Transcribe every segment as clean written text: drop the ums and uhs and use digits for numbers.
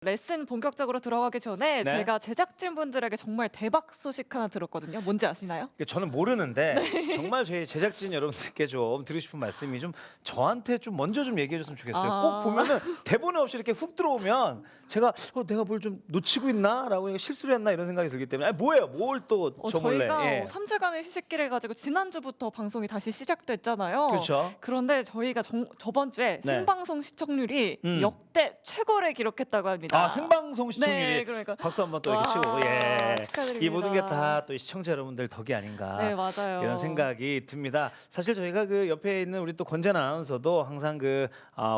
레슨 본격적으로 들어가기 전에 네. 제가 제작진분들에게 정말 대박 소식 하나 들었거든요. 뭔지 아시나요? 저는 모르는데 네. 정말 저희 제작진 여러분들께 좀 드리고 싶은 말씀이 좀 저한테 좀 먼저 좀 얘기해 줬으면 좋겠어요. 꼭 아. 보면은 대본에 없이 이렇게 훅 들어오면 제가 내가 뭘 좀 놓치고 있나라고 실수를 했나 이런 생각이 들기 때문에 뭐예요? 뭘 또 저 몰래? 저희가 예. 삼재감의 휴식기를 가지고 지난주부터 방송이 다시 시작됐잖아요. 그렇죠. 그런데 저희가 저번 주에 네. 생방송 시청률이 음. 역대 최고를 기록했다고 합니다. 아 생방송 시청률이 네, 그러니까 박수 한번 또 이렇게 와, 치고 예. 축하드립니다. 이 모든 게 다 또 시청자 여러분들 덕이 아닌가. 네, 맞아요. 이런 생각이 듭니다. 사실 저희가 그 옆에 있는 우리 또 권재나 아나운서도 항상 그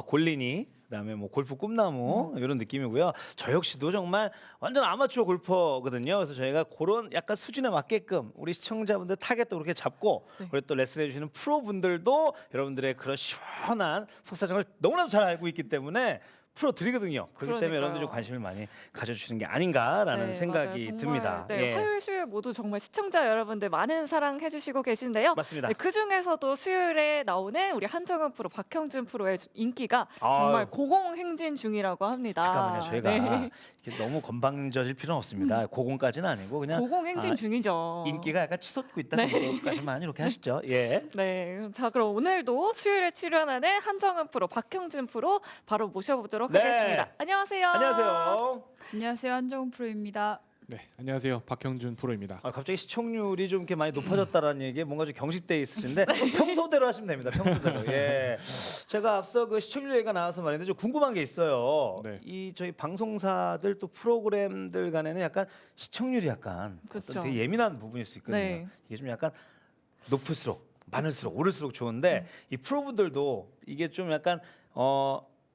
골린이 그다음에 뭐 골프 꿈나무 이런 느낌이고요. 저 역시도 정말 완전 아마추어 골퍼거든요. 그래서 저희가 그런 약간 수준에 맞게끔 우리 시청자분들 타겟도 그렇게 잡고 네. 그리고 또 레슨해 주시는 프로분들도 여러분들의 그런 시원한 속사정을 너무나도 잘 알고 있기 때문에 프로 드리거든요. 그렇기 때문에 그러니까요. 여러분들 좀 관심을 많이 가져주시는 게 아닌가라는 네, 생각이 맞아요. 정말, 듭니다. 네, 예. 화요일, 수요일 모두 정말 시청자 여러분들 많은 사랑해 주시고 계신데요. 맞습니다. 네, 그 중에서도 수요일에 나오는 우리 한정은 프로, 박형준 프로의 인기가 정말 아유. 고공행진 중이라고 합니다. 잠깐만요. 저희가 네. 이렇게 너무 건방져질 필요는 없습니다. 고공까지는 아니고 그냥 고공행진 아, 중이죠. 인기가 약간 치솟고 있다 네. 정도까지만 이렇게 하시죠. 예. 네, 자 그럼 오늘도 수요일에 출연하는 한정은 프로, 박형준 프로 바로 모셔보도록 네. 하겠습니다. 안녕하세요. 안녕하세요. 안녕하세요, 한정훈 프로입니다. 네, 안녕하세요. 박형준 프로입니다. 갑자기 시청률이 좀 이렇게 많이 높아졌다라는 얘기에 뭔가 좀 경직돼 있으신데 평소대로 하시면 됩니다. 평소대로. 예. 제가 앞서 그 시청률 얘기가 나와서 말인데 좀 궁금한 게 있어요. 네. 이 저희 방송사들 또 프로그램들 간에는 약간 시청률이 약간 그렇죠. 어떤 되게 예민한 부분일 수 있거든요. 네. 이게 좀 약간 높을수록 많을수록 오를수록 좋은데 이 프로분들도 이게 좀 약간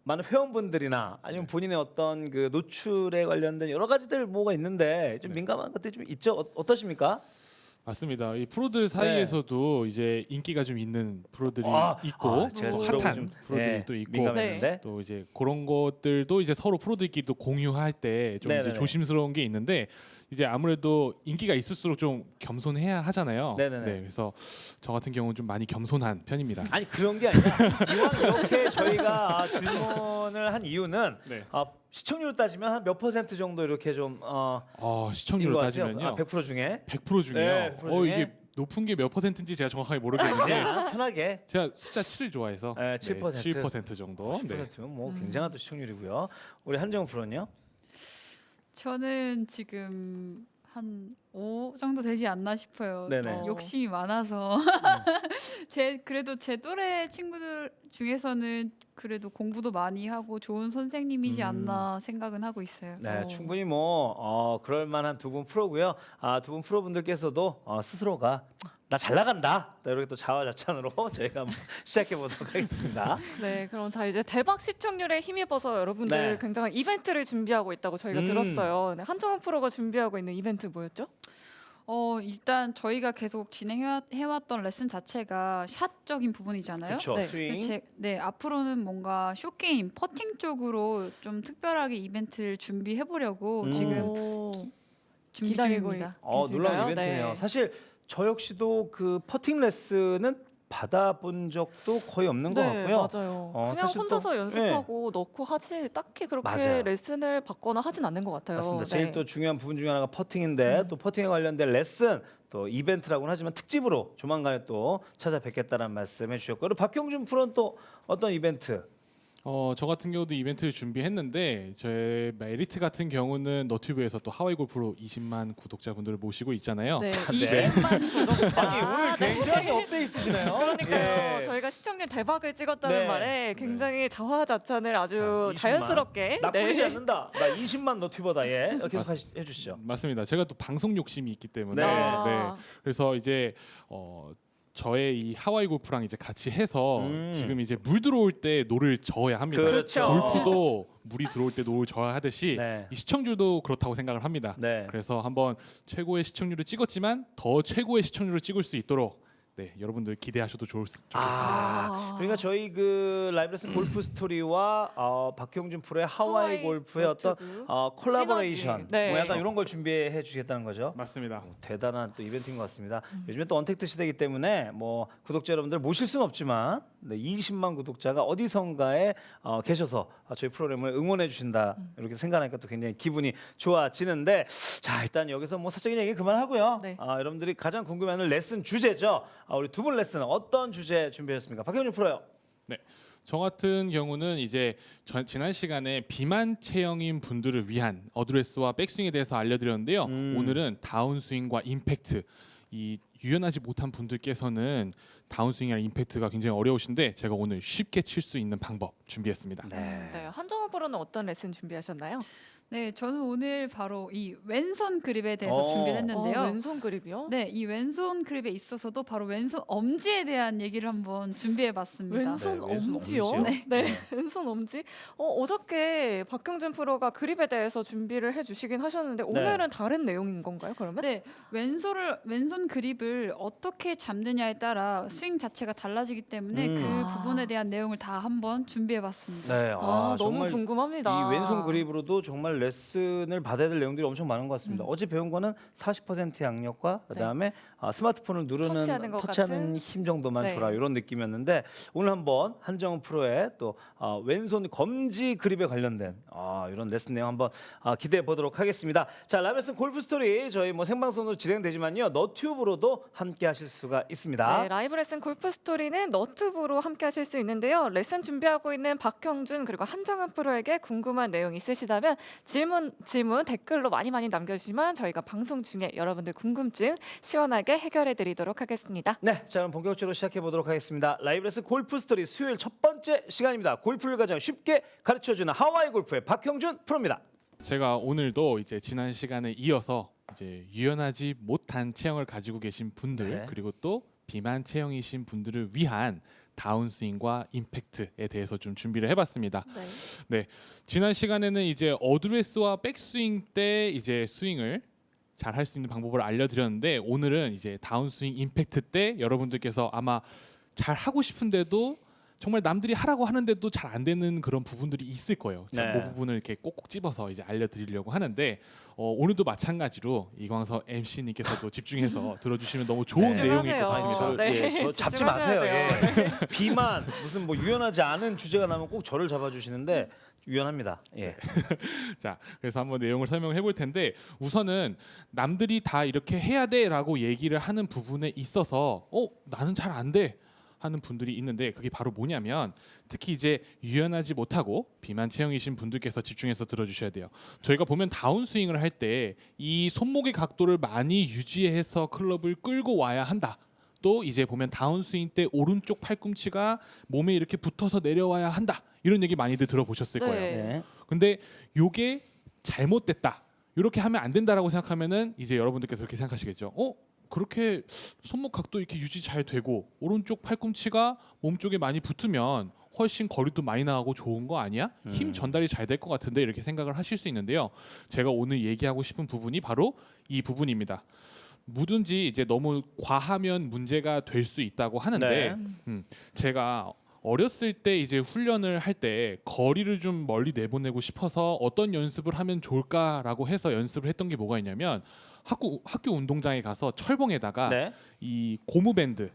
많은 회원분들이나 아니면 본인의 어떤 그 노출에 관련된 여러 가지들 뭐가 있는데 좀 네. 민감한 것들이 좀 있죠. 어떠십니까? 맞습니다. 이 프로들 사이에서도 이제 인기가 좀 있는 프로들이 있고 제가 또 좀 핫한 좀, 프로들이 예, 또 있고 민감했는데 또 이제 그런 것들도 이제 서로 프로들끼리 또 공유할 때 좀 이제 네네네. 조심스러운 게 있는데 이제 아무래도 인기가 있을수록 좀 겸손해야 하잖아요. 네네네. 네, 그래서 저 같은 경우는 좀 많이 겸손한 편입니다. 아니 그런 게 아니라 이왕 이렇게 저희가 질문을 한 이유는 네. 시청률 따지면 한 몇 퍼센트 정도 이렇게 좀 시청률을 따지면요. 100% 중에 100% 중에요. 네, 100% 중에. 이게 높은 게 몇 퍼센트인지 제가 정확하게 모르겠는데 그냥 편하게 제가 숫자 7을 좋아해서 네, 7%. 7% 정도. 네. 10%면 뭐 굉장한 또 시청률이고요. 우리 한정우 프로는요? 저는 지금 한 5 정도 되지 않나 싶어요. 네네. 욕심이 많아서 그래도 제 또래 친구들 중에서는 그래도 공부도 많이 하고 좋은 선생님이지 않나 생각은 하고 있어요. 네, 충분히 뭐 그럴 만한 두 분 프로고요. 두 분 프로분들께서도 스스로가 나 잘 나간다. 이렇게 또 자화자찬으로 저희가 한번 시작해 보도록 하겠습니다. 네, 그럼 자 이제 대박 시청률에 힘입어서 여러분들 네. 굉장한 이벤트를 준비하고 있다고 저희가 들었어요. 네, 한정훈 프로가 준비하고 있는 이벤트 뭐였죠? 일단 저희가 계속 진행해왔던 레슨 자체가 샷적인 부분이잖아요. 그렇죠. 네. 스윙. 앞으로는 뭔가 쇼게임, 퍼팅 쪽으로 좀 특별하게 이벤트를 준비해 보려고 지금 오, 준비 기다리고 중입니다. 놀라운 계신가요? 이벤트네요. 네. 사실 저 역시도 그 퍼팅 레슨은 받아본 적도 거의 없는 것 네, 같고요. 맞아요. 그냥 사실 또- 혼자서 연습하고 넣고 하지 딱히 그렇게 맞아요. 레슨을 받거나 하진 않는 것 같아요. 맞습니다. 네. 제일 또 중요한 부분 중에 하나가 퍼팅인데 또 퍼팅에 관련된 레슨 또 이벤트라고는 하지만 특집으로 조만간에 또 찾아뵙겠다는 말씀해 주셨고 그리고 박형준 프로는 또 어떤 이벤트? 저 같은 경우도 이벤트를 준비했는데 저의 에리트 같은 경우는 너튜브에서 또 하와이 골프로 20만 구독자분들을 모시고 있잖아요. 네, 네. 20만 구독자. 아니 오늘 굉장히 업돼 있으시네요. 그러니까요. 예. 저희가 시청률 대박을 찍었다는 네. 말에 굉장히 자화자찬을 아주 20만. 자연스럽게 나쁘지 않는다. 나 20만 너튜버다. 예. 계속 해주시죠. 맞습니다. 제가 또 방송 욕심이 있기 때문에 네. 그래서 이제 저의 이 하와이 골프랑 이제 같이 해서 지금 이제 물 들어올 때 노를 저어야 합니다. 그렇죠. 골프도 물이 들어올 때 노를 저어야 하듯이 네. 이 시청률도 그렇다고 생각을 합니다. 네. 그래서 한번 최고의 시청률을 찍었지만 더 최고의 시청률을 찍을 수 있도록 네, 여러분들 기대하셔도 좋겠습니다. 그러니까 저희 그 라이브 레슨 골프 스토리와 박형준 프로의 하와이 골프의 어떤 노트북. 콜라보레이션 시너지. 네. 뭐 약간 이런 걸 준비해 주시겠다는 거죠. 맞습니다. 대단한 또 이벤트인 것 같습니다. 요즘에 또 언택트 시대이기 때문에 뭐 구독자 여러분들 모실 수는 없지만 20만 구독자가 어디선가에 계셔서 저희 프로그램을 응원해 주신다 이렇게 생각하니까 또 굉장히 기분이 좋아지는데 자 일단 여기서 뭐 사적인 얘기 그만하고요. 네. 여러분들이 가장 궁금해하는 레슨 주제죠. 우리 두 분 레슨 어떤 주제 준비했습니까? 박형준 프로요. 네, 저 같은 경우는 이제 지난 시간에 비만 체형인 분들을 위한 어드레스와 백스윙에 대해서 알려드렸는데요. 오늘은 다운스윙과 임팩트, 이 유연하지 못한 분들께서는 다운스윙이나 임팩트가 굉장히 어려우신데 제가 오늘 쉽게 칠 수 있는 방법 준비했습니다. 네. 한정호 프로는 어떤 레슨 준비하셨나요? 네, 저는 오늘 바로 이 왼손 그립에 대해서 준비를 했는데요. 왼손 그립이요? 네, 이 왼손 그립에 있어서도 바로 왼손 엄지에 대한 얘기를 한번 준비해봤습니다. 왼손 네, 왼손 엄지요? 엄지요? 네. 왼손 엄지. 어저께 박형준 프로가 그립에 대해서 준비를 해주시긴 하셨는데 오늘은 다른 내용인 건가요? 그러면? 네, 왼손 그립을 어떻게 잡느냐에 따라 스윙 자체가 달라지기 때문에 그 부분에 대한 내용을 다 한번 준비해봤습니다. 네, 너무 정말 궁금합니다. 이 왼손 그립으로도 정말 레슨을 받아야 될 내용들이 엄청 많은 것 같습니다. 어제 배운 거는 40% 양력과 그다음에 스마트폰을 터치하는 것 터치하는 같은? 힘 정도만 네. 줘라 이런 느낌이었는데 오늘 한번 한정은 프로의 또 왼손 검지 그립에 관련된 이런 레슨 내용 한번 기대해 보도록 하겠습니다. 자, 라이브 레슨 골프 스토리 저희 뭐 생방송으로 진행되지만요. 너튜브로도 함께 하실 수가 있습니다. 네, 라이브 레슨 골프 스토리는 너튜브로 함께 하실 수 있는데요. 레슨 준비하고 있는 박형준 그리고 한정은 프로에게 궁금한 내용 있으시다면 질문 댓글로 많이 남겨주시면 저희가 방송 중에 여러분들 궁금증 시원하게 해결해 드리도록 하겠습니다. 네, 자 그럼 본격적으로 시작해 보도록 하겠습니다. 라이브 레슨 골프 스토리 수요일 첫 번째 시간입니다. 골프를 가장 쉽게 가르쳐주는 하와이 골프의 박형준 프로입니다. 제가 오늘도 이제 지난 시간에 이어서 이제 유연하지 못한 체형을 가지고 계신 분들 네. 그리고 또 비만 체형이신 분들을 위한 다운스윙과 임팩트에 대해서 좀 준비를 해봤습니다. 네. 지난 시간에는 이제 어드레스와 백스윙 때 이제 스윙을 잘 할 수 있는 방법을 알려드렸는데 오늘은 이제 다운스윙 임팩트 때 여러분들께서 아마 잘 하고 싶은데도 정말 남들이 하라고 하는데도 잘 안 되는 그런 부분들이 있을 거예요. 제가 네. 그 부분을 이렇게 꼭꼭 집어서 이제 알려드리려고 하는데 오늘도 마찬가지로 이광서 MC님께서도 집중해서 들어주시면 너무 좋은 네. 내용일 것 집중하세요. 같습니다. 네, 저 잡지 집중하셔야 마세요. 돼요. 예. 비만 무슨 뭐 유연하지 않은 주제가 나면 꼭 저를 잡아주시는데 유연합니다. 예. 자, 그래서 한번 내용을 설명을 해볼 텐데 우선은 남들이 다 이렇게 해야 돼라고 얘기를 하는 부분에 있어서 나는 잘 안 돼. 하는 분들이 있는데 그게 바로 뭐냐면 특히 이제 유연하지 못하고 비만 체형이신 분들께서 집중해서 들어주셔야 돼요. 저희가 보면 다운스윙을 할 때 이 손목의 각도를 많이 유지해서 클럽을 끌고 와야 한다. 또 이제 보면 다운스윙 때 오른쪽 팔꿈치가 몸에 이렇게 붙어서 내려와야 한다. 이런 얘기 많이들 들어보셨을 네. 거예요. 네. 근데 요게 잘못됐다. 이렇게 하면 안 된다라고 생각하면은 이제 여러분들께서 이렇게 생각하시겠죠. 그렇게 손목 각도 이렇게 유지 잘 되고 오른쪽 팔꿈치가 몸 쪽에 많이 붙으면 훨씬 거리도 많이 나가고 좋은 거 아니야? 힘 전달이 잘 될 것 같은데 이렇게 생각을 하실 수 있는데요. 제가 오늘 얘기하고 싶은 부분이 바로 이 부분입니다. 뭐든지 이제 너무 과하면 문제가 될 수 있다고 하는데 제가 어렸을 때 이제 훈련을 할 때 거리를 좀 멀리 내보내고 싶어서 어떤 연습을 하면 좋을까라고 해서 연습을 했던 게 뭐가 있냐면 학교 운동장에 가서 철봉에다가 네. 이 고무밴드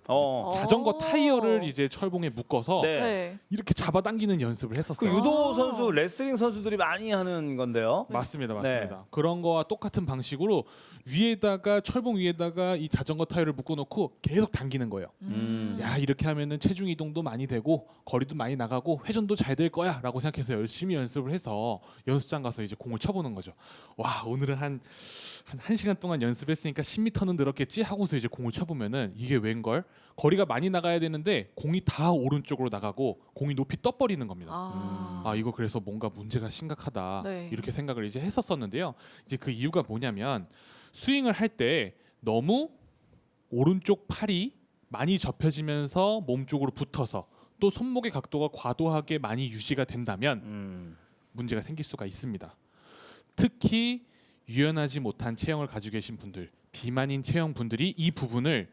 자전거 타이어를 이제 철봉에 묶어서 네. 네. 이렇게 잡아당기는 연습을 그 했었어요. 유도 선수, 레슬링 선수들이 많이 하는 건데요. 맞습니다, 네. 맞습니다. 그런 거와 똑같은 방식으로 위에다가 철봉 위에다가 이 자전거 타이어를 묶어놓고 계속 당기는 거예요. 야 이렇게 하면은 체중 이동도 많이 되고 거리도 많이 나가고 회전도 잘 될 거야라고 생각해서 열심히 연습을 해서 연습장 가서 이제 공을 쳐보는 거죠. 와 오늘은 한 1시간 동안 연습했으니까 10m는 늘었겠지 하고서 이제 공을 쳐보면은 이게 웬걸? 거리가 많이 나가야 되는데 공이 다 오른쪽으로 나가고 공이 높이 떠버리는 겁니다. 이거 그래서 뭔가 문제가 심각하다 네. 이렇게 생각을 이제 했었었는데요. 이제 그 이유가 뭐냐면 스윙을 할 때 너무 오른쪽 팔이 많이 접혀지면서 몸 쪽으로 붙어서 또 손목의 각도가 과도하게 많이 유지가 된다면 문제가 생길 수가 있습니다. 특히 유연하지 못한 체형을 가지고 계신 분들, 비만인 체형 분들이 이 부분을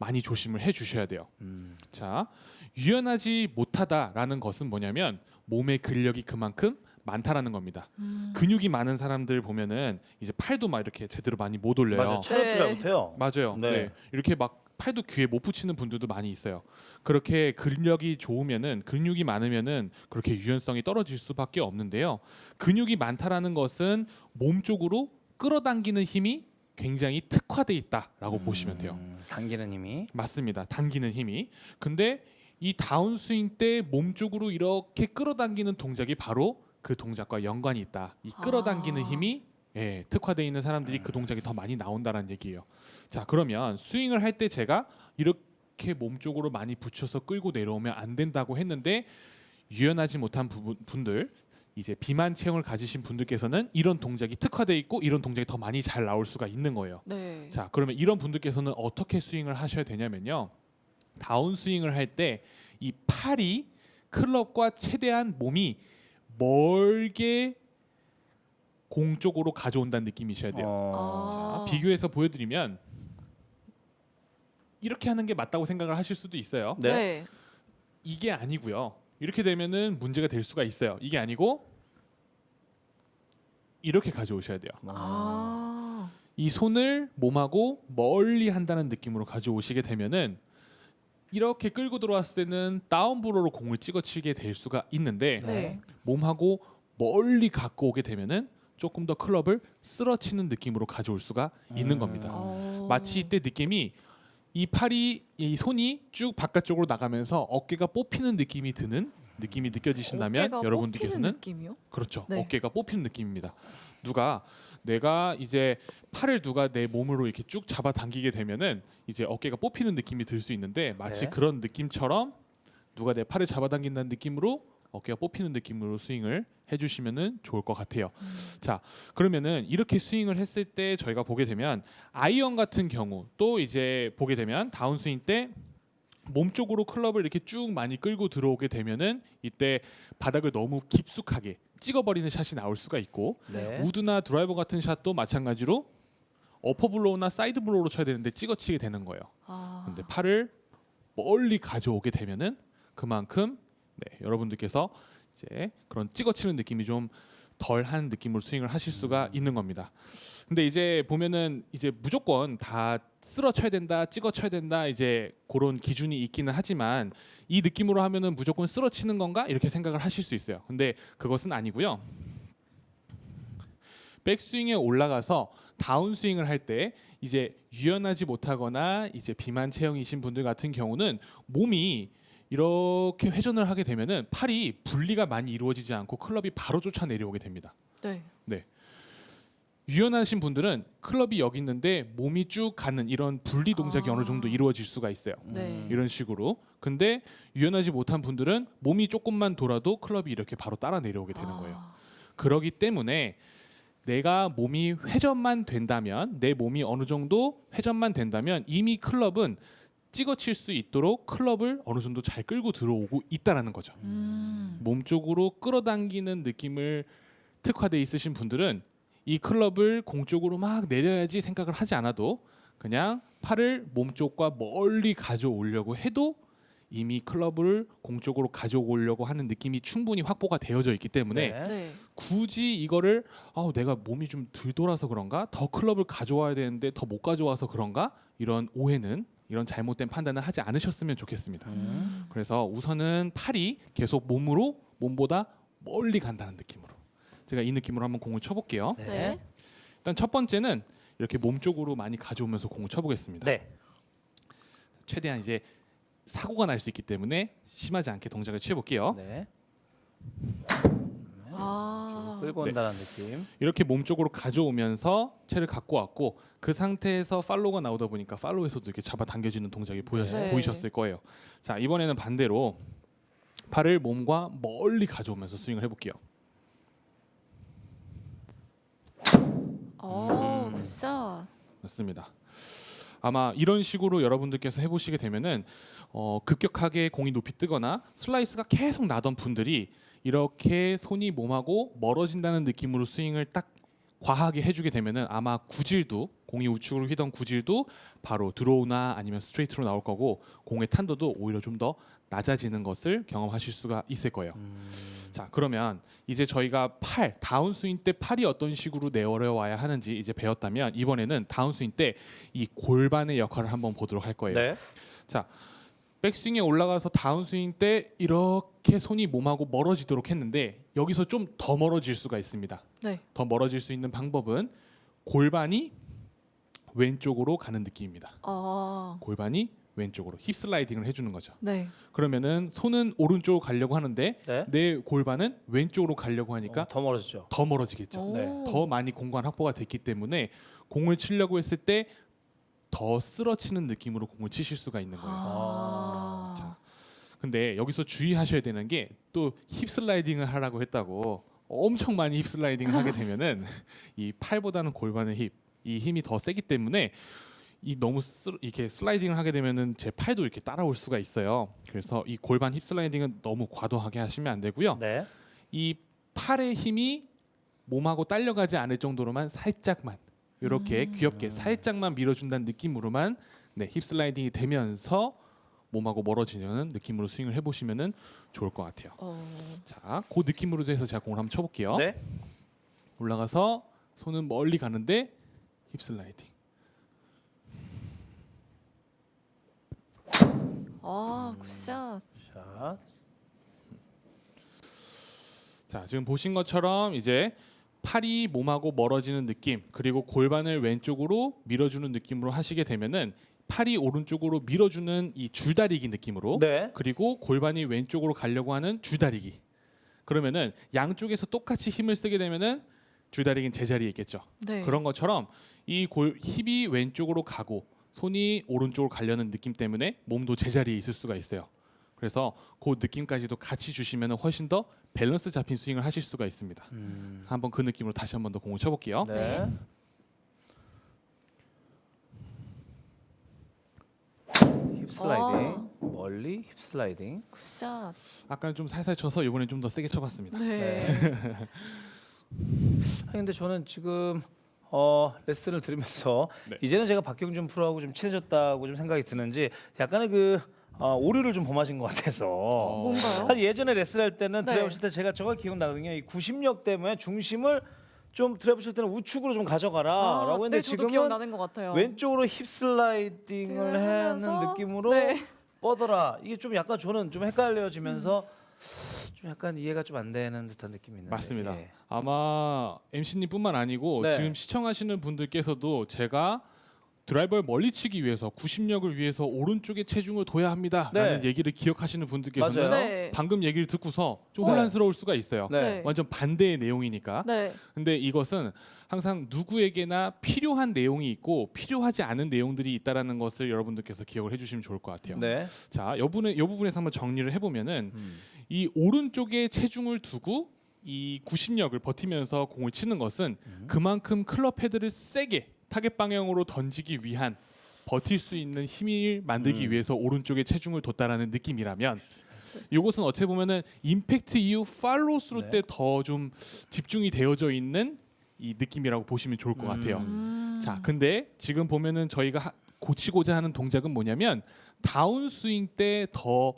많이 조심을 해주셔야 돼요. 음. 자, 유연하지 못하다라는 것은 뭐냐면 몸의 근력이 그만큼 많다라는 겁니다. 근육이 많은 사람들 보면은 이제 팔도 막 이렇게 제대로 많이 못 올려요. 맞아요. 체력도 잘 못해요. 맞아요. 네. 네. 이렇게 막 팔도 귀에 못 붙이는 분들도 많이 있어요. 그렇게 근력이 좋으면은 근육이 많으면은 그렇게 유연성이 떨어질 수밖에 없는데요. 근육이 많다라는 것은 몸 쪽으로 끌어당기는 힘이 굉장히 특화돼 있다라고 보시면 돼요. 당기는 힘이. 맞습니다. 당기는 힘이. 근데 이 다운스윙 때 몸 쪽으로 이렇게 끌어당기는 동작이 바로 그 동작과 연관이 있다. 이 끌어당기는 아. 힘이 특화되어 있는 사람들이 그 동작이 더 많이 나온다는 얘기예요. 자, 그러면 스윙을 할 때 제가 이렇게 몸 쪽으로 많이 붙여서 끌고 내려오면 안 된다고 했는데 유연하지 못한 분들, 이제 비만 체형을 가지신 분들께서는 이런 동작이 특화되어 있고 이런 동작이 더 많이 잘 나올 수가 있는 거예요. 네. 자, 그러면 이런 분들께서는 어떻게 스윙을 하셔야 되냐면요. 다운 스윙을 할 때 이 팔이 클럽과 최대한 몸이 멀게 공 쪽으로 가져온다는 느낌이셔야 돼요. 아. 자, 비교해서 보여드리면 이렇게 하는 게 맞다고 생각을 하실 수도 있어요. 네. 네. 이게 아니고요. 이렇게 되면은 문제가 될 수가 있어요. 이게 아니고 이렇게 가져오셔야 돼요. 아. 이 손을 몸하고 멀리 한다는 느낌으로 가져오시게 되면은 이렇게 끌고 들어왔을 때는 다운브로로 공을 찍어치게 될 수가 있는데 네. 몸하고 멀리 갖고 오게 되면은 조금 더 클럽을 쓸어치는 느낌으로 가져올 수가 있는 겁니다. 어. 마치 이때 느낌이 이 팔이 이 손이 쭉 바깥쪽으로 나가면서 어깨가 뽑히는 느낌이 드는 느낌이 느껴지신다면 어깨가 여러분들께서는 뽑히는 느낌이요? 그렇죠. 네. 어깨가 뽑히는 느낌입니다. 내가 이제 팔을 누가 내 몸으로 이렇게 쭉 잡아 당기게 되면은 이제 어깨가 뽑히는 느낌이 들 수 있는데 마치 네. 그런 느낌처럼 누가 내 팔을 잡아 당긴다는 느낌으로 어깨가 뽑히는 느낌으로 스윙을 해주시면은 좋을 것 같아요. 자, 그러면은 이렇게 스윙을 했을 때 저희가 보게 되면 아이언 같은 경우 또 이제 보게 되면 다운스윙 때 몸 쪽으로 클럽을 이렇게 쭉 많이 끌고 들어오게 되면은 이때 바닥을 너무 깊숙하게 찍어버리는 샷이 나올 수가 있고 네. 우드나 드라이버 같은 샷도 마찬가지로 어퍼블로우나 사이드블로우로 쳐야 되는데 찍어치게 되는 거예요. 아. 근데 팔을 멀리 가져오게 되면은 그만큼 여러분들께서 이제 그런 찍어치는 느낌이 좀 덜한 느낌으로 스윙을 하실 수가 있는 겁니다. 근데 이제 보면은 이제 무조건 다 쓸어쳐야 된다, 찍어쳐야 된다 이제 그런 기준이 있기는 하지만 이 느낌으로 하면은 무조건 쓸어치는 건가 이렇게 생각을 하실 수 있어요. 근데 그것은 아니고요. 백스윙에 올라가서 다운스윙을 할 때 이제 유연하지 못하거나 이제 비만 체형이신 분들 같은 경우는 몸이 이렇게 회전을 하게 되면은 팔이 분리가 많이 이루어지지 않고 클럽이 바로 쫓아 내려오게 됩니다. 네. 유연하신 분들은 클럽이 여기 있는데 몸이 쭉 가는 이런 분리 동작이 아. 어느 정도 이루어질 수가 있어요. 네. 이런 식으로. 근데 유연하지 못한 분들은 몸이 조금만 돌아도 클럽이 이렇게 바로 따라 내려오게 되는 거예요. 아. 그러기 때문에 내가 몸이 회전만 된다면 내 몸이 어느 정도 회전만 된다면 이미 클럽은 찍어칠 수 있도록 클럽을 어느 정도 잘 끌고 들어오고 있다라는 거죠. 몸 쪽으로 끌어당기는 느낌을 특화돼 있으신 분들은 이 클럽을 공 쪽으로 막 내려야지 생각을 하지 않아도 그냥 팔을 몸 쪽과 멀리 가져오려고 해도 이미 클럽을 공 쪽으로 가져오려고 하는 느낌이 충분히 확보가 되어져 있기 때문에 네. 네. 굳이 이거를 내가 몸이 좀 덜 돌아서 그런가? 더 클럽을 가져와야 되는데 더 못 가져와서 그런가? 이런 오해는 이런 잘못된 판단을 하지 않으셨으면 좋겠습니다. 그래서 우선은 팔이 계속 몸보다 멀리 간다는 느낌으로 제가 이 느낌으로 한번 공을 쳐볼게요. 네. 일단 첫 번째는 이렇게 몸 쪽으로 많이 가져오면서 공을 쳐보겠습니다. 네. 최대한 이제 사고가 날 수 있기 때문에 심하지 않게 동작을 취해볼게요. 네. 아. 끌고 온다는 느낌. 이렇게 몸 쪽으로 가져오면서 채를 갖고 왔고 그 상태에서 팔로우가 나오다 보니까 팔로우에서도 이렇게 잡아 당겨지는 동작이 네. 보이셨을 거예요. 자, 이번에는 반대로 팔을 몸과 멀리 가져오면서 스윙을 해볼게요. 굿샷. 맞습니다. 아마 이런 식으로 여러분들께서 해보시게 되면은 급격하게 공이 높이 뜨거나 슬라이스가 계속 나던 분들이 이렇게 손이 몸하고 멀어진다는 느낌으로 스윙을 딱 과하게 해주게 되면은 아마 구질도 공이 우측으로 휘던 구질도 바로 드로우나 아니면 스트레이트로 나올 거고 공의 탄도도 오히려 좀 더 낮아지는 것을 경험하실 수가 있을 거예요. 자, 그러면 이제 저희가 다운스윙 때 팔이 어떤 식으로 내려와야 하는지 이제 배웠다면 이번에는 다운스윙 때 이 골반의 역할을 한번 보도록 할 거예요. 네. 자, 백스윙에 올라가서 다운스윙 때 이렇게 손이 몸하고 멀어지도록 했는데 여기서 좀 더 멀어질 수가 있습니다. 네. 더 멀어질 수 있는 방법은 골반이 왼쪽으로 가는 느낌입니다. 아, 골반이 왼쪽으로 힙 슬라이딩을 해주는 거죠. 네. 그러면은 손은 오른쪽으로 가려고 하는데 네. 내 골반은 왼쪽으로 가려고 하니까 더 멀어지죠. 더 멀어지겠죠. 오. 네. 더 많이 공간 확보가 됐기 때문에 공을 치려고 했을 때 더 쓰러치는 느낌으로 공을 치실 수가 있는 거예요. 아. 자, 근데 여기서 주의하셔야 되는 게 또 힙 슬라이딩을 하라고 했다고 엄청 많이 힙 슬라이딩을 하게 되면은 이 팔보다는 골반의 이 힘이 더 세기 때문에 이 너무 이렇게 슬라이딩을 하게 되면은 제 팔도 이렇게 따라올 수가 있어요. 그래서 이 골반 힙 슬라이딩은 너무 과도하게 하시면 안 되고요. 네. 이 팔의 힘이 몸하고 딸려가지 않을 정도로만 살짝만 이렇게 귀엽게 살짝만 밀어준다는 느낌으로만 힙 슬라이딩이 되면서 몸하고 멀어지는 느낌으로 스윙을 해보시면은 좋을 것 같아요. 자, 그 느낌으로 해서 제가 공을 한번 쳐볼게요. 네. 올라가서 손은 멀리 가는데 힙 슬라이딩. 아, 굿샷. 자, 자, 지금 보신 것처럼 이제 팔이 몸하고 멀어지는 느낌 그리고 골반을 왼쪽으로 밀어주는 느낌으로 하시게 되면은 팔이 오른쪽으로 밀어주는 이 줄다리기 느낌으로 네. 그리고 골반이 왼쪽으로 가려고 하는 줄다리기. 그러면은 양쪽에서 똑같이 힘을 쓰게 되면은 줄다리기는 제자리에 있겠죠. 네. 그런 것처럼 이 힙이 왼쪽으로 가고 손이 오른쪽으로 가려는 느낌 때문에 몸도 제자리에 있을 수가 있어요. 그래서 그 느낌까지도 같이 주시면 훨씬 더 밸런스 잡힌 스윙을 하실 수가 있습니다. 한번 그 느낌으로 다시 한번 더 공을 쳐볼게요. 네. 힙 슬라이딩. 멀리 힙 슬라이딩. 굿샷. 아까는 좀 살살 쳐서 이번엔 좀 더 세게 쳐봤습니다. 네. 아니, 근데 저는 지금 레슨을 들으면서 네. 이제는 제가 박경준 프로하고 좀 친해졌다고 좀 생각이 드는지 약간의 오류를 좀 범하신 것 같아서. 뭔가요? 사실 예전에 레슨할 때는 네. 드라이브 칠 때 제가 정확히 기억나거든요. 이 구심력 때문에 중심을 좀 드라이브 칠 때는 우측으로 좀 가져가라라고 했는데 네, 저도 지금은 기억나는 것 같아요. 왼쪽으로 힙 슬라이딩을 하는 하면서, 느낌으로 네. 뻗어라. 이게 좀 약간 저는 좀 헷갈려지면서 좀 약간 이해가 좀 안 되는 듯한 느낌이 있는데. 맞습니다. 예. 아마 MC님뿐만 아니고 네. 지금 시청하시는 분들께서도 제가 드라이버를 멀리 치기 위해서 구심력을 위해서 오른쪽에 체중을 둬야 합니다라는 네. 얘기를 기억하시는 분들께서는 맞아요. 네. 방금 얘기를 듣고서 좀 네. 혼란스러울 수가 있어요. 네. 완전 반대의 내용이니까. 네. 근데 이것은 항상 누구에게나 필요한 내용이 있고 필요하지 않은 내용들이 있다라는 것을 여러분들께서 기억을 해주시면 좋을 것 같아요. 네. 자, 이 부분에서 한번 정리를 해보면은 이 오른쪽에 체중을 두고 이 구심력을 버티면서 공을 치는 것은 그만큼 클럽 헤드를 세게 타겟 방향으로 던지기 위한 버틸 수 있는 힘을 만들기 위해서 오른쪽에 체중을 뒀다라는 느낌이라면 이것은 어떻게 보면은 임팩트 이후 팔로우스루 네. 때 더 좀 집중이 되어져 있는 이 느낌이라고 보시면 좋을 것 같아요. 자, 근데 지금 보면은 저희가 고치고자 하는 동작은 뭐냐면 다운 스윙 때 더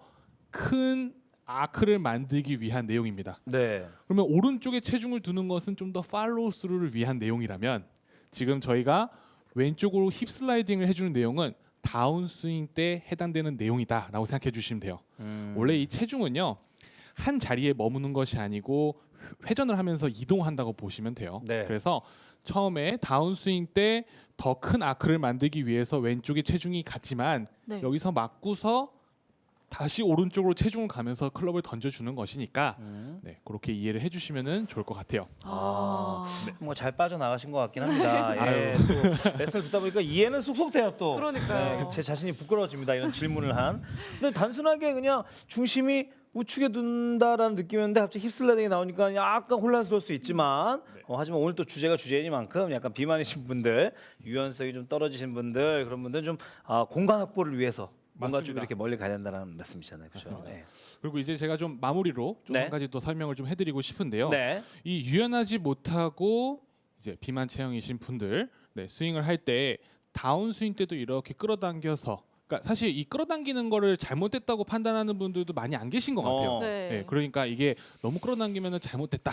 큰 아크를 만들기 위한 내용입니다. 네. 그러면 오른쪽에 체중을 두는 것은 좀 더 팔로우 스루를 위한 내용이라면 지금 저희가 왼쪽으로 힙 슬라이딩을 해주는 내용은 다운 스윙 때 해당되는 내용이다라고 생각해 주시면 돼요. 원래 이 체중은요 한 자리에 머무는 것이 아니고 회전을 하면서 이동한다고 보시면 돼요. 네. 그래서 처음에 다운 스윙 때 더 큰 아크를 만들기 위해서 왼쪽에 체중이 갔지만 네. 여기서 맞고서 다시 오른쪽으로 체중을 가면서 클럽을 던져주는 것이니까 네, 그렇게 이해를 해주시면 좋을 것 같아요. 아. 뭐 잘 빠져나가신 것 같긴 합니다. 예, 아유. 또 레슨을 듣다 보니까 이해는 쏙쏙 돼요 또. 그러니까요. 제 자신이 부끄러워집니다. 이런 질문을 한. 근데 단순하게 그냥 중심이 우측에 둔다라는 느낌이었는데 갑자기 힙슬라이딩이 나오니까 약간 혼란스러울 수 있지만 하지만 오늘 또 주제가 주제이니만큼 약간 비만이신 분들, 유연성이 좀 떨어지신 분들 그런 분들 좀 공간 확보를 위해서 뭔가 좀 맞습니다. 이렇게 멀리 가야 된다는 말씀이잖아요. 그렇죠? 맞습니다. 네. 그리고 이제 제가 좀 마무리로 좀 네. 한 가지 또 설명을 좀 해드리고 싶은데요. 네. 이 유연하지 못하고 이제 비만 체형이신 분들 네, 스윙을 할 때 다운 스윙 때도 이렇게 끌어당겨서, 그러니까 사실 이 끌어당기는 거를 잘못됐다고 판단하는 분들도 많이 안 계신 것 같아요. 네. 네, 그러니까 이게 너무 끌어당기면 잘못됐다.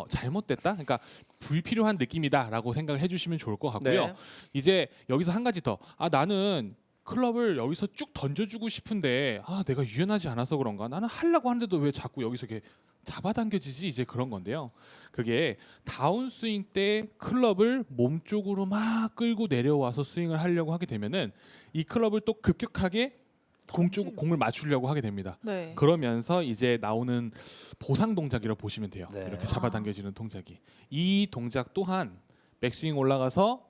잘못됐다. 그러니까 불필요한 느낌이다라고 생각을 해주시면 좋을 것 같고요. 네. 이제 여기서 한 가지 더. 나는 클럽을 여기서 쭉 던져주고 싶은데 내가 유연하지 않아서 그런가? 나는 하려고 하는데도 왜 자꾸 여기서 이렇게 잡아당겨지지? 이제 그런 건데요. 그게 다운스윙 때 클럽을 몸 쪽으로 막 끌고 내려와서 스윙을 하려고 하게 되면은 이 클럽을 또 급격하게 공을 맞추려고 하게 됩니다. 네. 그러면서 이제 나오는 보상 동작이라고 보시면 돼요. 네. 이렇게 잡아당겨지는 동작이. 이 동작 또한 백스윙 올라가서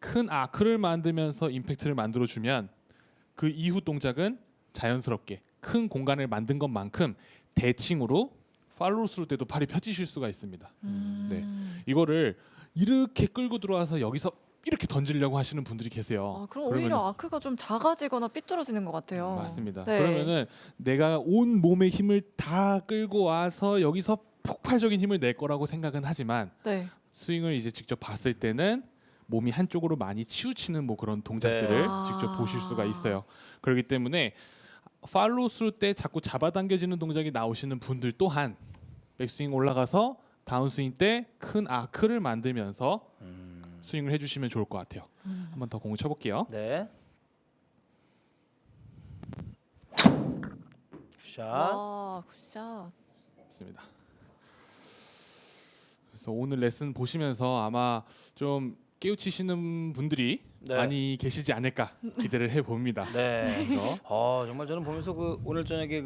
큰 아크를 만들면서 임팩트를 만들어주면 그 이후 동작은 자연스럽게 큰 공간을 만든 것만큼 대칭으로 팔로우 스루 때도 팔이 펴지실 수가 있습니다. 네. 이거를 이렇게 끌고 들어와서 여기서 이렇게 던지려고 하시는 분들이 계세요. 그럼 오히려 아크가 좀 작아지거나 삐뚤어지는 것 같아요. 맞습니다. 네. 그러면은 내가 온 몸의 힘을 다 끌고 와서 여기서 폭발적인 힘을 낼 거라고 생각은 하지만 네. 스윙을 이제 직접 봤을 때는 몸이 한쪽으로 많이 치우치는 뭐 그런 동작들을 네. 직접 보실 수가 있어요. 그렇기 때문에 팔로우 스루 때 자꾸 잡아당겨지는 동작이 나오시는 분들 또한 백스윙 올라가서 다운스윙 때 큰 아크를 만들면서 스윙을 해주시면 좋을 것 같아요. 한 번 더 공을 쳐볼게요. 네. 샷. 와, 굿샷. 있습니다. 그래서 오늘 레슨 보시면서 아마 좀 깨우치시는 분들이 네. 많이 계시지 않을까 기대를 해봅니다. 네. 그래서 정말 저는 보면서 오늘 저녁에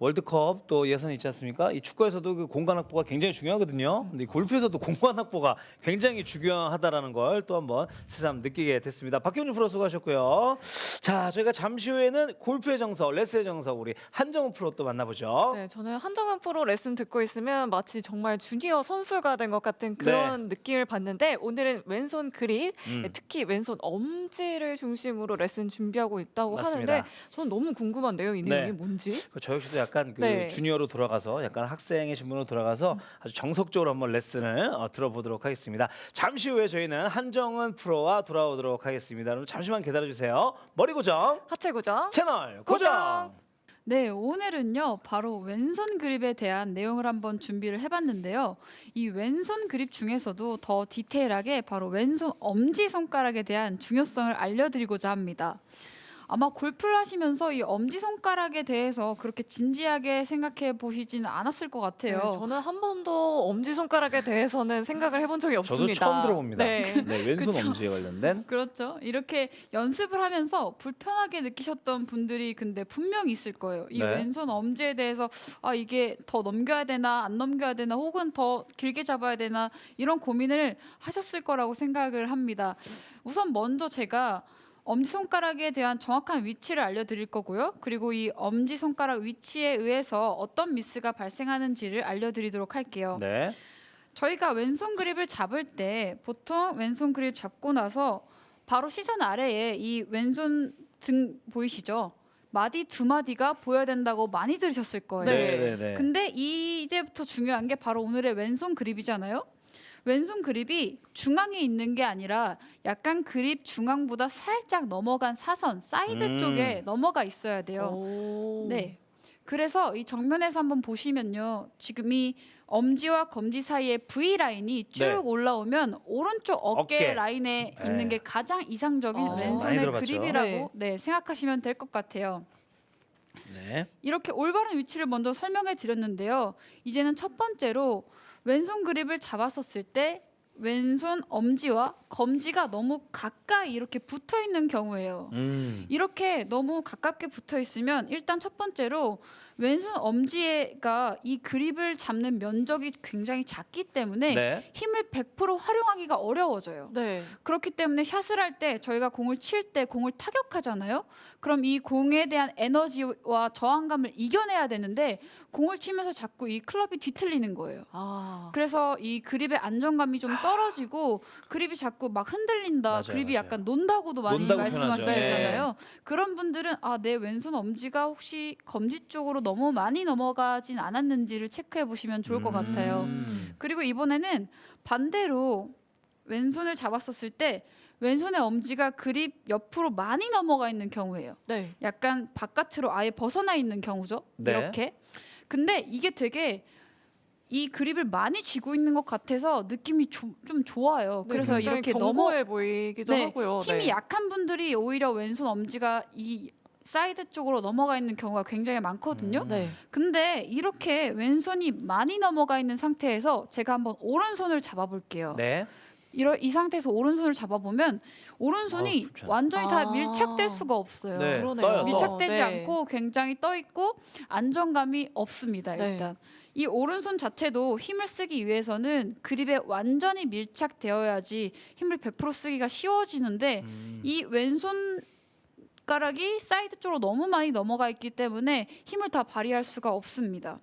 월드컵 또 예선이 있지 않습니까? 이 축구에서도 그 공간 확보가 굉장히 중요하거든요. 근데 이 골프에서도 공간 확보가 굉장히 중요하다라는 걸 또 한번 새삼 느끼게 됐습니다. 박경준 프로 수고하셨고요. 자, 저희가 잠시 후에는 골프의 정석, 레슨의 정석 우리 한정훈 프로 또 만나보죠. 네, 저는 한정은 프로 레슨 듣고 있으면 마치 정말 주니어 선수가 된 것 같은 그런 느낌을 받는데 오늘은 왼손 그립, 특히 왼손 엄지를 중심으로 레슨 준비하고 있다고 맞습니다. 하는데 저는 너무 궁금한데요, 이 내용이 네. 뭔지? 저 역시도 약간 네. 주니어로 돌아가서 약간 학생의 신분으로 돌아가서 아주 정석적으로 한번 레슨을 들어보도록 하겠습니다. 잠시 후에 저희는 한정은 프로와 돌아오도록 하겠습니다. 여러분 잠시만 기다려주세요. 머리 고정, 하체 고정. 채널 고정. 고정. 네, 오늘은요 바로 왼손 그립에 대한 내용을 한번 준비를 해봤는데요. 이 왼손 그립 중에서도 더 디테일하게 바로 왼손 엄지 손가락에 대한 중요성을 알려드리고자 합니다. 아마 골프를 하시면서 이 엄지 손가락에 대해서 그렇게 진지하게 생각해 보시지는 않았을 것 네, 같아요. 저는 한 번도 엄지 손가락에 대해서는 생각을 해본 적이 저도 없습니다. 처음 들어봅니다. 네. 네, 왼손 그쵸? 엄지에 관련된. 그렇죠. 이렇게 연습을 하면서 불편하게 느끼셨던 분들이 근데 분명히 있을 거예요. 이 네. 왼손 엄지에 대해서 이게 더 넘겨야 되나 안 넘겨야 되나 혹은 더 길게 잡아야 되나 이런 고민을 하셨을 거라고 생각을 합니다. 우선 먼저 제가 엄지손가락에 대한 정확한 위치를 알려드릴 거고요. 그리고 이 엄지손가락 위치에 의해서 어떤 미스가 발생하는지를 알려드리도록 할게요. 네. 저희가 왼손 그립을 잡을 때 보통 왼손 그립 잡고 나서 바로 시선 아래에 이 왼손 등 보이시죠? 마디 두 마디가 보여야 된다고 많이 들으셨을 거예요. 네. 네. 근데 이제부터 중요한 게 바로 오늘의 왼손 그립이잖아요. 왼손 그립이 중앙에 있는 게 아니라 약간 그립 중앙보다 살짝 넘어간 사선 사이드 쪽에 넘어가 있어야 돼요. 오. 네. 그래서 이 정면에서 한번 보시면요. 지금 이 엄지와 검지 사이에 V 라인이 쭉 네. 올라오면 오른쪽 어깨 어깨. 라인에 네. 있는 게 가장 이상적인 많이 왼손의 들어봤죠. 그립이라고 생각하시면 될 것 같아요. 네. 이렇게 올바른 위치를 먼저 설명해 드렸는데요. 이제는 첫 번째로 왼손 그립을 잡았었을 때 왼손 엄지와 검지가 너무 가까이 이렇게 붙어 있는 경우예요. 이렇게 너무 가깝게 붙어 있으면 일단 첫 번째로 왼손 엄지가 이 그립을 잡는 면적이 굉장히 작기 때문에 네. 힘을 100% 활용하기가 어려워져요. 네. 그렇기 때문에 샷을 할 때 저희가 공을 칠 때 공을 타격하잖아요. 그럼 이 공에 대한 에너지와 저항감을 이겨내야 되는데 공을 치면서 자꾸 이 클럽이 뒤틀리는 거예요. 그래서 이 그립의 안정감이 좀 떨어지고 그립이 자꾸 막 흔들린다. 맞아요, 그립이 맞아요. 약간 논다고도 많이 논다고 말씀하시잖아요. 그런 분들은 내 왼손 엄지가 혹시 검지 쪽으로 너무 많이 넘어가진 않았는지를 체크해 보시면 좋을 것 같아요. 그리고 이번에는 반대로 왼손을 잡았었을 때 왼손의 엄지가 그립 옆으로 많이 넘어가 있는 경우예요. 네. 약간 바깥으로 아예 벗어나 있는 경우죠. 네. 이렇게. 근데 이게 되게 이 그립을 많이 쥐고 있는 것 같아서 느낌이 좀 좋아요. 네, 그래서 굉장히 이렇게 견고해 보이기도 네, 하고요. 힘이 네. 약한 분들이 오히려 왼손 엄지가 이 사이드 쪽으로 넘어가 있는 경우가 굉장히 많거든요. 네. 근데 이렇게 왼손이 많이 넘어가 있는 상태에서 제가 한번 오른손을 잡아볼게요. 네. 이 상태에서 오른손을 잡아보면 오른손이 좋죠. 완전히 다 아. 밀착될 수가 없어요. 네. 그러네요. 떠요, 떠. 밀착되지 네. 않고 굉장히 떠 있고 안정감이 없습니다. 네. 일단 이 오른손 자체도 힘을 쓰기 위해서는 그립에 완전히 밀착되어야지 힘을 100% 쓰기가 쉬워지는데 이 왼손 가락이 사이드 쪽으로 너무 많이 넘어가 있기 때문에 힘을 다 발휘할 수가 없습니다.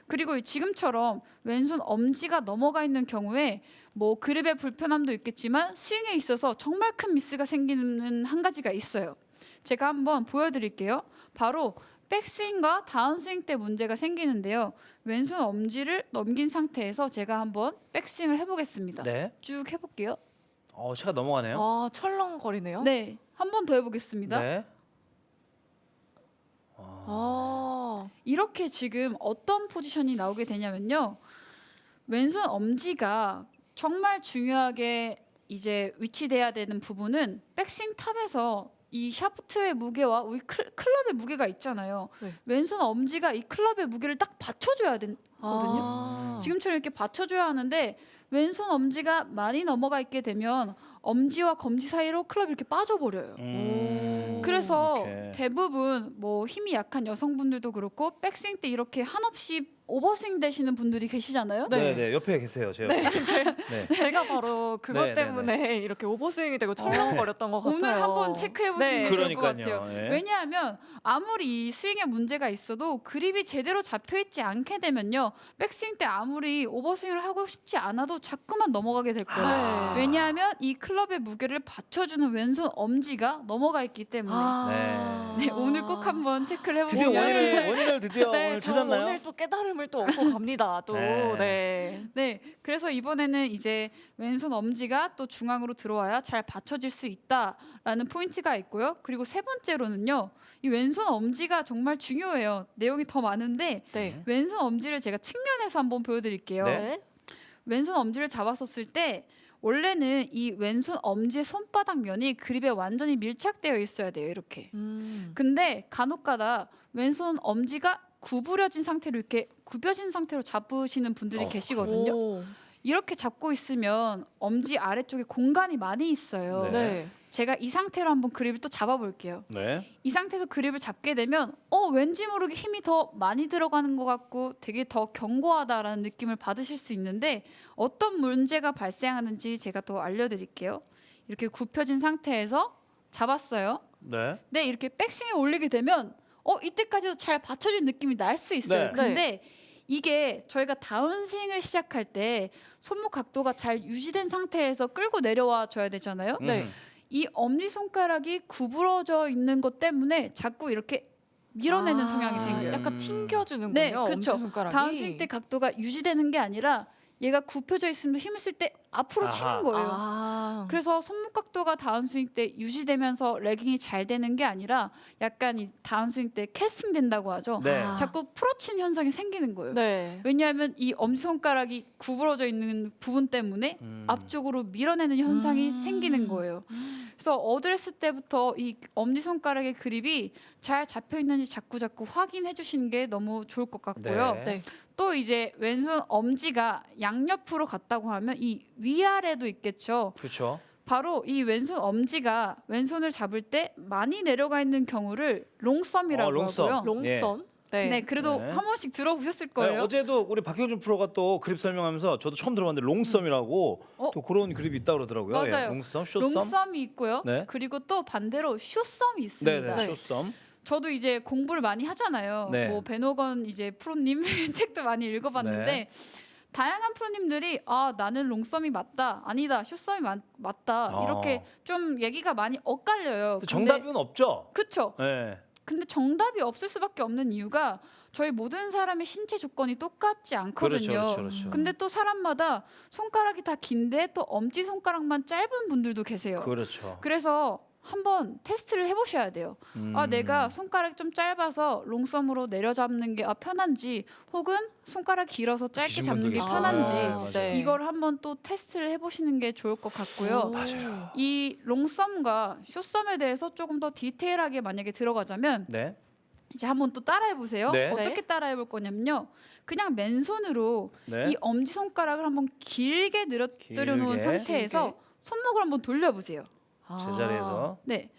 그리고 지금처럼 왼손 엄지가 넘어가 있는 경우에 뭐 그립의 불편함도 있겠지만 스윙에 있어서 정말 큰 미스가 생기는 한 가지가 있어요. 제가 한번 보여드릴게요. 바로 백스윙과 다운스윙 때 문제가 생기는데요. 왼손 엄지를 넘긴 상태에서 제가 한번 백스윙을 해보겠습니다. 네. 쭉 해볼게요. 차가 넘어가네요. 아, 철렁거리네요. 네, 한 번 더 해보겠습니다. 네. 아. 이렇게 지금 어떤 포지션이 나오게 되냐면요. 왼손 엄지가 정말 중요하게 이제 위치돼야 되는 부분은 백스윙 탑에서 이 샤프트의 무게와 우리 클럽의 무게가 있잖아요. 네. 왼손 엄지가 이 클럽의 무게를 딱 받쳐줘야 되거든요. 아. 지금처럼 이렇게 받쳐줘야 하는데 왼손 엄지가 많이 넘어가 있게 되면 엄지와 검지 사이로 클럽이 이렇게 빠져버려요. 그래서 이렇게. 대부분 뭐 힘이 약한 여성분들도 그렇고 백스윙 때 이렇게 한없이 오버스윙 되시는 분들이 계시잖아요. 네, 네. 옆에 계세요. 제가. 네. 네. 제가 바로 그것 네, 네, 때문에 이렇게 오버스윙이 되고 철렁거렸던 것 같아요. 오늘 한번 체크해 보시는 네. 게 좋을 것 그러니까요. 같아요. 예. 왜냐하면 아무리 이 스윙에 문제가 있어도 그립이 제대로 잡혀 있지 않게 되면요. 백스윙 때 아무리 오버스윙을 하고 싶지 않아도 자꾸만 넘어가게 될 거예요. 네. 왜냐하면 이 클럽의 무게를 받쳐주는 왼손 엄지가 넘어가 있기 때문에. 아. 네, 오늘 꼭 한번 체크를 드디어 해보시면 원인을 드디어 네, 오늘 저 찾았나요? 오늘 또 깨달음을 또 얻고 갑니다. 또 네. 네. 네, 그래서 이번에는 이제 왼손 엄지가 또 중앙으로 들어와야 잘 받쳐질 수 있다라는 포인트가 있고요. 그리고 세 번째로는요, 이 왼손 엄지가 정말 중요해요. 내용이 더 많은데 네. 왼손 엄지를 제가 측면에서 한번 보여드릴게요. 네. 왼손 엄지를 잡았었을 때 원래는 이 왼손 엄지의 손바닥 면이 그립에 완전히 밀착되어 있어야 돼요. 이렇게. 근데 간혹가다 왼손 엄지가 구부려진 상태로 이렇게 굽혀진 상태로 잡으시는 분들이 계시거든요. 오. 이렇게 잡고 있으면 엄지 아래쪽에 공간이 많이 있어요. 네. 네. 제가 이 상태로 한번 그립을 또 잡아볼게요. 네. 이 상태에서 그립을 잡게 되면 왠지 모르게 힘이 더 많이 들어가는 것 같고 되게 더 견고하다라는 느낌을 받으실 수 있는데 어떤 문제가 발생하는지 제가 또 알려드릴게요. 이렇게 굽혀진 상태에서 잡았어요. 네. 네, 이렇게 백스윙을 올리게 되면 이때까지도 잘 받쳐진 느낌이 날 수 있어요. 네. 근데 이게 저희가 다운스윙을 시작할 때 손목 각도가 잘 유지된 상태에서 끌고 내려와 줘야 되잖아요. 네. 이 엄지 손가락이 구부러져 있는 것 때문에 자꾸 이렇게 밀어내는 성향이 생겨요. 약간 튕겨주는군요. 네, 그쵸. 엄지손가락이. 다운스윙 때 각도가 유지되는 게 아니라 얘가 굽혀져 있으면 힘을 쓸 때 앞으로 아하. 치는 거예요. 아. 그래서 손목 각도가 다운스윙 때 유지되면서 레깅이 잘 되는 게 아니라 약간 이 다운스윙 때 캐스팅 된다고 하죠. 네. 아. 자꾸 풀어치는 현상이 생기는 거예요. 네. 왜냐하면 이 엄지손가락이 구부러져 있는 부분 때문에 앞쪽으로 밀어내는 현상이 생기는 거예요. 그래서 어드레스 때부터 이 엄지손가락의 그립이 잘 잡혀 있는지 자꾸 확인해 주시는 게 너무 좋을 것 같고요. 네. 네. 또 이제 왼손 엄지가 양옆으로 갔다고 하면 이 위아래도 있겠죠. 그렇죠. 바로 이 왼손 엄지가 왼손을 잡을 때 많이 내려가 있는 경우를 롱썸이라고 롱썸. 하고요. 롱썸. 네. 네, 그래도 네. 한 번씩 들어보셨을 네, 거예요. 어제도 우리 박형준 프로가 또 그립 설명하면서 저도 처음 들어봤는데 롱썸이라고 어? 또 그런 그립이 있다 그러더라고요. 맞아요. 예, 롱썸, 쇼썸. 롱썸이 있고요. 네. 그리고 또 반대로 숏썸이 네, 있습니다. 네, 쇼썸. 저도 이제 공부를 많이 하잖아요. 네. 뭐 베노건 이제 프로님 책도 많이 읽어봤는데 네. 다양한 프로님들이 나는 롱썸이 맞다, 아니다, 숏썸이 맞다 이렇게 좀 얘기가 많이 엇갈려요. 정답은 없죠. 그쵸? 네. 근데 정답이 없을 수밖에 없는 이유가 저희 모든 사람의 신체 조건이 똑같지 않거든요. 그렇죠, 그렇죠. 근데 또 사람마다 손가락이 다 긴데 또 엄지 손가락만 짧은 분들도 계세요. 그렇죠. 그래서 한번 테스트를 해보셔야 돼요. 아, 내가 손가락이 좀 짧아서 롱썸으로 내려잡는 게 편한지, 혹은 손가락 길어서 짧게 기신 잡는 게 분도 편한지, 계시죠. 네, 맞아요. 네. 이걸 한번 또 테스트를 해보시는 게 좋을 것 같고요. 맞아요. 이 롱썸과 숏썸에 대해서 조금 더 디테일하게 만약에 들어가자면, 네. 이제 한번 또 따라해 보세요. 네. 어떻게 따라해 볼 거냐면요. 그냥 맨손으로 네. 이 엄지 손가락을 한번 길게 늘어뜨려 놓은 길게. 상태에서 길게. 손목을 한번 돌려 보세요. 제자리에서. 네.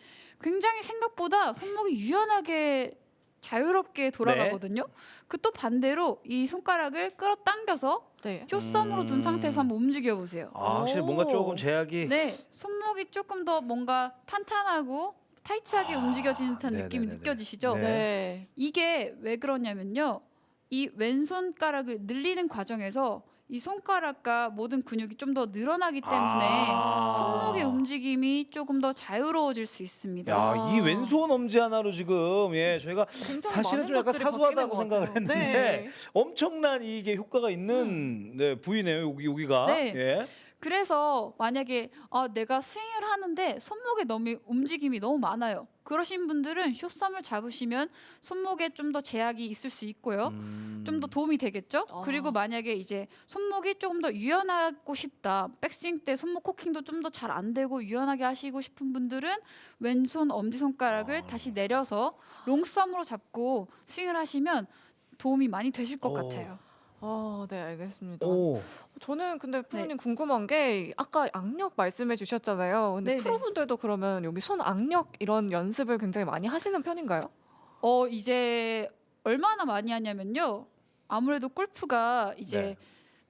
굉장히 생각보다 손목이 유연하게 자유롭게 돌아가거든요. 그 또 반대로 이 손가락을 끌어당겨서 네. 숏썸으로 둔 상태에서 한번 움직여 보세요. 아, 확실히 뭔가 오. 조금 제약이 네. 손목이 조금 더 뭔가 탄탄하고 타이트하게 움직여지는 듯한 느낌이 네네네네. 느껴지시죠? 네. 네. 이게 왜 그러냐면요. 이 왼손가락을 늘리는 과정에서 이 손가락과 모든 근육이 좀 더 늘어나기 때문에 아. 손목의 움직임이 조금 더 자유로워질 수 있습니다. 야, 이 왼손 엄지 하나로 지금 저희가 굉장히 사실은 많은 좀 약간 것들이 사소하다고 바뀌는 것 생각을 같아요. 했는데 네. 엄청난 이게 효과가 있는 네, 부위네요. 여기가. 네. 예. 그래서 만약에 내가 스윙을 하는데 손목에 너무 움직임이 너무 많아요. 그러신 분들은 숏썸을 잡으시면 손목에 좀 더 제약이 있을 수 있고요. 좀 더 도움이 되겠죠? 아. 그리고 만약에 이제 손목이 조금 더 유연하고 싶다. 백스윙 때 손목 코킹도 좀 더 잘 안 되고 유연하게 하시고 싶은 분들은 왼손 엄지손가락을 다시 내려서 롱썸으로 잡고 스윙을 하시면 도움이 많이 되실 것 오. 같아요. 네, 알겠습니다. 오. 저는 근데 네. 프로님 궁금한 게 아까 악력 말씀해 주셨잖아요. 근데 네네. 프로분들도 그러면 여기 손 악력 이런 연습을 굉장히 많이 하시는 편인가요? 이제 얼마나 많이 하냐면요. 아무래도 골프가 이제 네.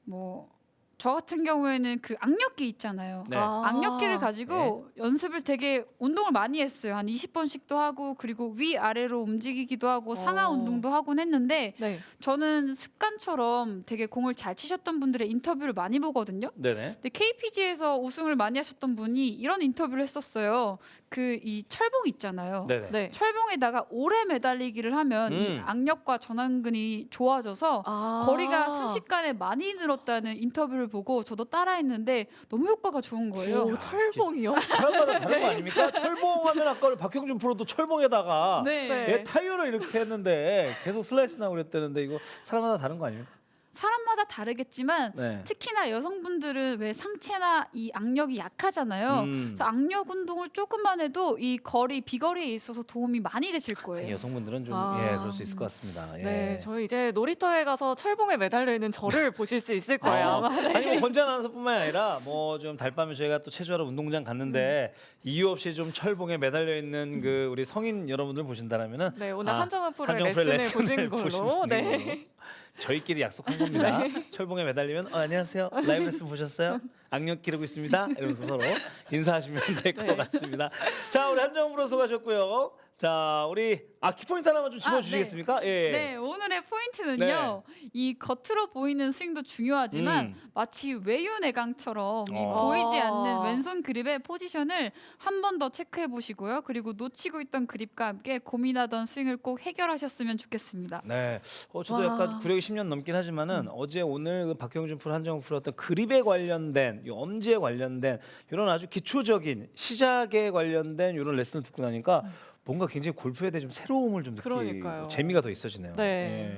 뭐 저 같은 경우에는 그 악력기 있잖아요. 네. 악력기를 가지고 연습을 되게 운동을 많이 했어요. 한 20번씩도 하고, 그리고 위아래로 움직이기도 하고 상하 운동도 하곤 했는데, 네. 저는 습관처럼 되게 공을 잘 치셨던 분들의 인터뷰를 많이 보거든요. 네네. 근데 KPGA에서 우승을 많이 하셨던 분이 이런 인터뷰를 했었어요. 그 이 철봉 있잖아요. 네네. 네. 철봉에다가 오래 매달리기를 하면 이 악력과 전완근이 좋아져서 거리가 순식간에 많이 늘었다는 인터뷰를 보고 저도 따라했는데 너무 효과가 좋은 거예요. 오, 철봉이요? 사람마다 다른 거 아닙니까? 철봉하면 아까 우리 박형준 프로도 철봉에다가 네. 네. 예, 타이어를 이렇게 했는데 계속 슬라이스 나고 그랬다는데 이거 사람마다 다른 거 아닙니까? 사람마다 다르겠지만 네. 특히나 여성분들은 왜 상체나 이 악력이 약하잖아요. 그래서 악력 운동을 조금만 해도 이 비거리에 있어서 도움이 많이 되실 거예요. 여성분들은 좀 아. 그럴 수 있을 것 같습니다. 예. 네, 저희 이제 놀이터에 가서 철봉에 매달려 있는 저를 보실 수 있을 거예요. 아마. 네. 아니 뭐 권재 아나운서뿐만 아니라 뭐 좀 달밤에 저희가 또 체조하러 운동장 갔는데 이유 없이 좀 철봉에 매달려 있는 그 우리 성인 여러분들 보신다라면은 네, 오늘 아, 한정은 프로의 한정은 프로의 레슨을 보신 보신 걸로. 분인 네. 걸로. 저희끼리 약속한 겁니다. 철봉에 매달리면 안녕하세요. 라이브 레슨 보셨어요? 악력 기르고 있습니다. 이러면서 서로 인사하시면 될 것 네. 같습니다. 자, 우리 한정은 프로 수고하셨고요. 자, 우리 키포인트 하나만 좀 집어주시겠습니까? 예. 네, 오늘의 포인트는요. 이 겉으로 보이는 스윙도 중요하지만 마치 외유내강처럼 이 보이지 않는 왼손 그립의 포지션을 한 번 더 체크해 보시고요. 그리고 놓치고 있던 그립과 함께 고민하던 스윙을 꼭 해결하셨으면 좋겠습니다. 네, 저도 와. 약간 구력이 10년 넘긴 하지만은 어제 오늘 그 박형준 프로, 한정우 프로 어떤 그립에 관련된, 이 엄지에 관련된 이런 아주 기초적인 시작에 관련된 이런 레슨을 듣고 나니까 뭔가 굉장히 골프에 대해 좀 새로움을 좀 느끼고 그러니까요. 재미가 더 있어지네요. 네. 예.